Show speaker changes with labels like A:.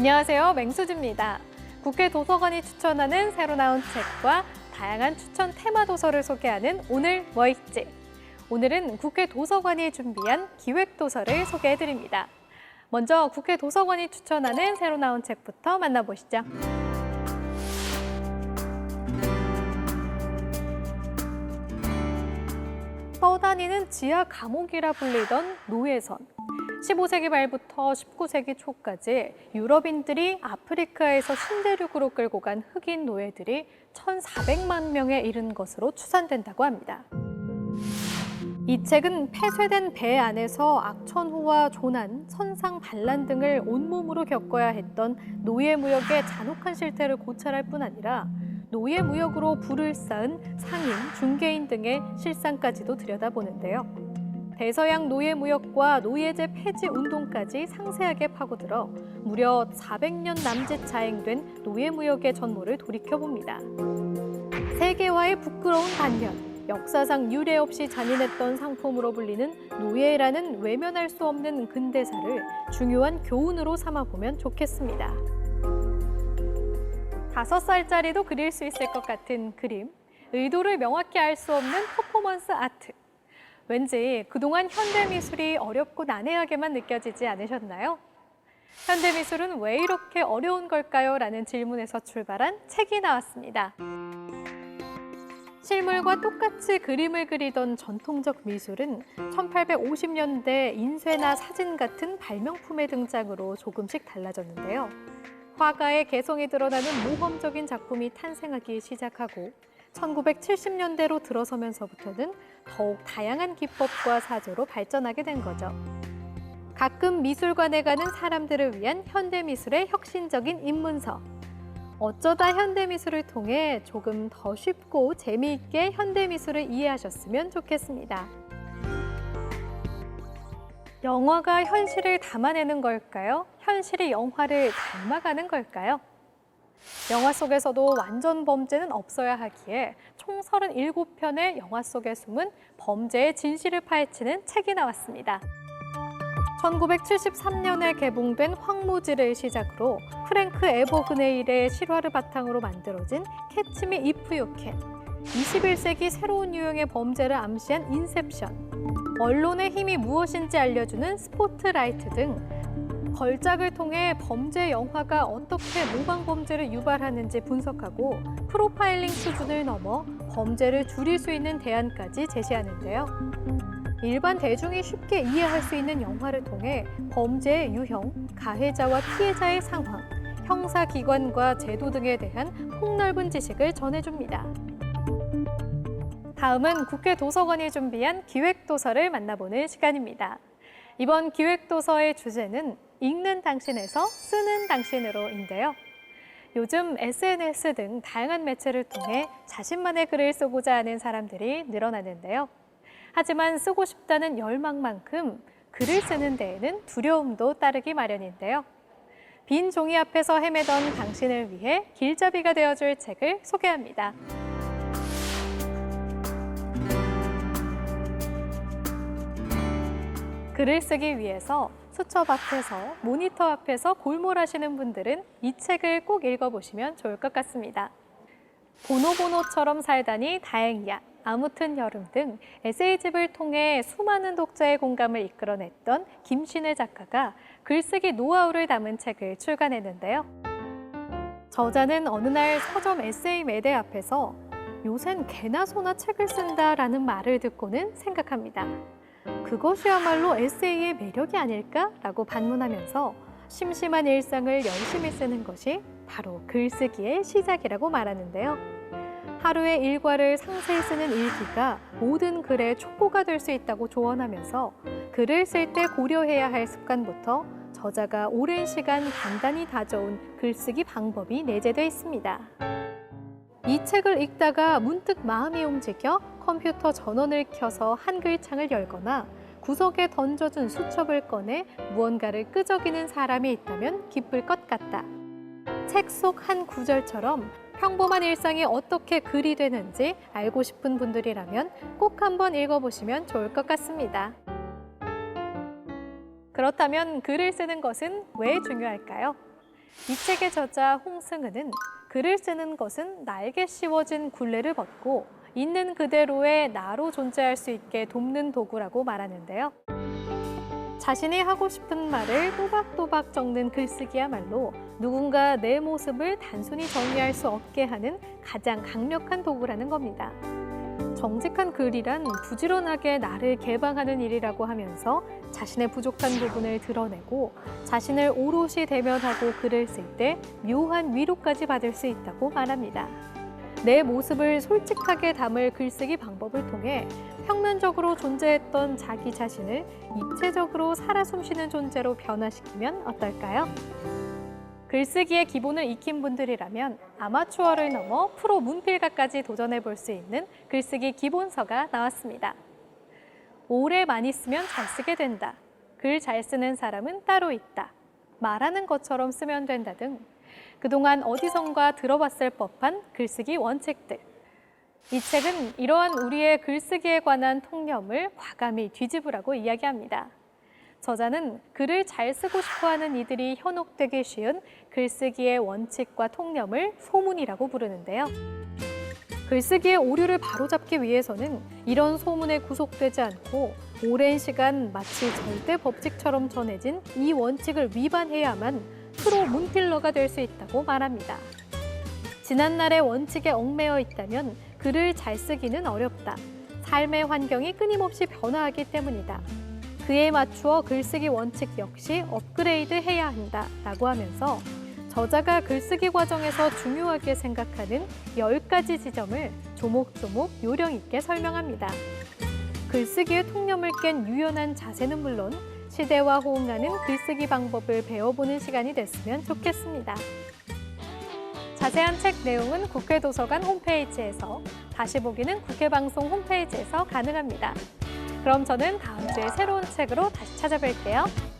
A: 안녕하세요. 맹수지입니다. 국회 도서관이 추천하는 새로 나온 책과 다양한 추천 테마 도서를 소개하는 오늘 뭐 읽지? 오늘은 국회 도서관이 준비한 기획도서를 소개해드립니다. 먼저 국회 도서관이 추천하는 새로 나온 책부터 만나보시죠. 떠다니는 지하 감옥이라 불리던 노예선. 15세기 말부터 19세기 초까지 유럽인들이 아프리카에서 신대륙으로 끌고 간 흑인 노예들이 1,400만 명에 이른 것으로 추산된다고 합니다. 이 책은 폐쇄된 배 안에서 악천후와 조난, 선상, 반란 등을 온몸으로 겪어야 했던 노예 무역의 잔혹한 실태를 고찰할 뿐 아니라 노예 무역으로 부를 쌓은 상인, 중개인 등의 실상까지도 들여다보는데요. 대서양 노예 무역과 노예제 폐지 운동까지 상세하게 파고들어 무려 400년 남짓 자행된 노예 무역의 전모를 돌이켜봅니다. 세계화의 부끄러운 반면, 역사상 유례 없이 잔인했던 상품으로 불리는 노예라는 외면할 수 없는 근대사를 중요한 교훈으로 삼아보면 좋겠습니다. 5살짜리도 그릴 수 있을 것 같은 그림, 의도를 명확히 알 수 없는 퍼포먼스 아트. 왠지 그동안 현대미술이 어렵고 난해하게만 느껴지지 않으셨나요? 현대미술은 왜 이렇게 어려운 걸까요? 라는 질문에서 출발한 책이 나왔습니다. 실물과 똑같이 그림을 그리던 전통적 미술은 1850년대 인쇄나 사진 같은 발명품의 등장으로 조금씩 달라졌는데요. 화가의 개성이 드러나는 모험적인 작품이 탄생하기 시작하고 1970년대로 들어서면서부터는 더욱 다양한 기법과 사조로 발전하게 된 거죠. 가끔 미술관에 가는 사람들을 위한 현대미술의 혁신적인 입문서. 어쩌다 현대미술을 통해 조금 더 쉽고 재미있게 현대미술을 이해하셨으면 좋겠습니다. 영화가 현실을 담아내는 걸까요? 현실이 영화를 닮아가는 걸까요? 영화 속에서도 완전 범죄는 없어야 하기에 총 37편의 영화 속에 숨은 범죄의 진실을 파헤치는 책이 나왔습니다. 1973년에 개봉된 황무지를 시작으로 프랭크 에버그네일의 실화를 바탕으로 만들어진 캐치 미 이프 유 캔, 21세기 새로운 유형의 범죄를 암시한 인셉션, 언론의 힘이 무엇인지 알려주는 스포트라이트 등 걸작을 통해 범죄 영화가 어떻게 모방 범죄를 유발하는지 분석하고 프로파일링 수준을 넘어 범죄를 줄일 수 있는 대안까지 제시하는데요. 일반 대중이 쉽게 이해할 수 있는 영화를 통해 범죄의 유형, 가해자와 피해자의 상황, 형사기관과 제도 등에 대한 폭넓은 지식을 전해줍니다. 다음은 국회 도서관이 준비한 기획도서를 만나보는 시간입니다. 이번 기획도서의 주제는 읽는 당신에서 쓰는 당신으로인데요. 요즘 SNS 등 다양한 매체를 통해 자신만의 글을 쓰고자 하는 사람들이 늘어나는데요. 하지만 쓰고 싶다는 열망만큼 글을 쓰는 데에는 두려움도 따르기 마련인데요. 빈 종이 앞에서 헤매던 당신을 위해 길잡이가 되어줄 책을 소개합니다. 글을 쓰기 위해서 수첩 앞에서, 모니터 앞에서 골몰하시는 분들은 이 책을 꼭 읽어보시면 좋을 것 같습니다. 보노보노처럼 살다니 다행이야, 아무튼 여름 등 에세이집을 통해 수많은 독자의 공감을 이끌어냈던 김신혜 작가가 글쓰기 노하우를 담은 책을 출간했는데요. 저자는 어느 날 서점 에세이 매대 앞에서 요샌 개나 소나 책을 쓴다라는 말을 듣고는 생각합니다. 그것이야말로 에세이의 매력이 아닐까라고 반문하면서 심심한 일상을 열심히 쓰는 것이 바로 글쓰기의 시작이라고 말하는데요. 하루의 일과를 상세히 쓰는 일기가 모든 글의 촉구가 될 수 있다고 조언하면서 글을 쓸 때 고려해야 할 습관부터 저자가 오랜 시간 단단히 다져온 글쓰기 방법이 내재되어 있습니다. 이 책을 읽다가 문득 마음이 움직여 컴퓨터 전원을 켜서 한글창을 열거나 구석에 던져둔 수첩을 꺼내 무언가를 끄적이는 사람이 있다면 기쁠 것 같다. 책 속 한 구절처럼 평범한 일상이 어떻게 글이 되는지 알고 싶은 분들이라면 꼭 한번 읽어보시면 좋을 것 같습니다. 그렇다면 글을 쓰는 것은 왜 중요할까요? 이 책의 저자 홍승은은 글을 쓰는 것은 나에게 씌워진 굴레를 벗고 있는 그대로의 나로 존재할 수 있게 돕는 도구라고 말하는데요. 자신이 하고 싶은 말을 또박또박 적는 글쓰기야말로 누군가 내 모습을 단순히 정리할 수 없게 하는 가장 강력한 도구라는 겁니다. 정직한 글이란 부지런하게 나를 개방하는 일이라고 하면서 자신의 부족한 부분을 드러내고 자신을 오롯이 대면하고 글을 쓸 때 묘한 위로까지 받을 수 있다고 말합니다. 내 모습을 솔직하게 담을 글쓰기 방법을 통해 평면적으로 존재했던 자기 자신을 입체적으로 살아 숨쉬는 존재로 변화시키면 어떨까요? 글쓰기의 기본을 익힌 분들이라면 아마추어를 넘어 프로 문필가까지 도전해 볼 수 있는 글쓰기 기본서가 나왔습니다. 오래 많이 쓰면 잘 쓰게 된다. 글 잘 쓰는 사람은 따로 있다. 말하는 것처럼 쓰면 된다 등 그동안 어디선가 들어봤을 법한 글쓰기 원칙들. 이 책은 이러한 우리의 글쓰기에 관한 통념을 과감히 뒤집으라고 이야기합니다. 저자는 글을 잘 쓰고 싶어하는 이들이 현혹되기 쉬운 글쓰기의 원칙과 통념을 소문이라고 부르는데요. 글쓰기의 오류를 바로잡기 위해서는 이런 소문에 구속되지 않고 오랜 시간 마치 절대 법칙처럼 전해진 이 원칙을 위반해야만 프로 문필러가 될 수 있다고 말합니다. 지난날의 원칙에 얽매여 있다면 글을 잘 쓰기는 어렵다. 삶의 환경이 끊임없이 변화하기 때문이다. 그에 맞추어 글쓰기 원칙 역시 업그레이드해야 한다라고 하면서 저자가 글쓰기 과정에서 중요하게 생각하는 10가지 지점을 조목조목 요령 있게 설명합니다. 글쓰기의 통념을 깬 유연한 자세는 물론 시대와 호응하는 글쓰기 방법을 배워보는 시간이 됐으면 좋겠습니다. 자세한 책 내용은 국회도서관 홈페이지에서, 다시 보기는 국회방송 홈페이지에서 가능합니다. 그럼 저는 다음 주에 새로운 책으로 다시 찾아뵐게요.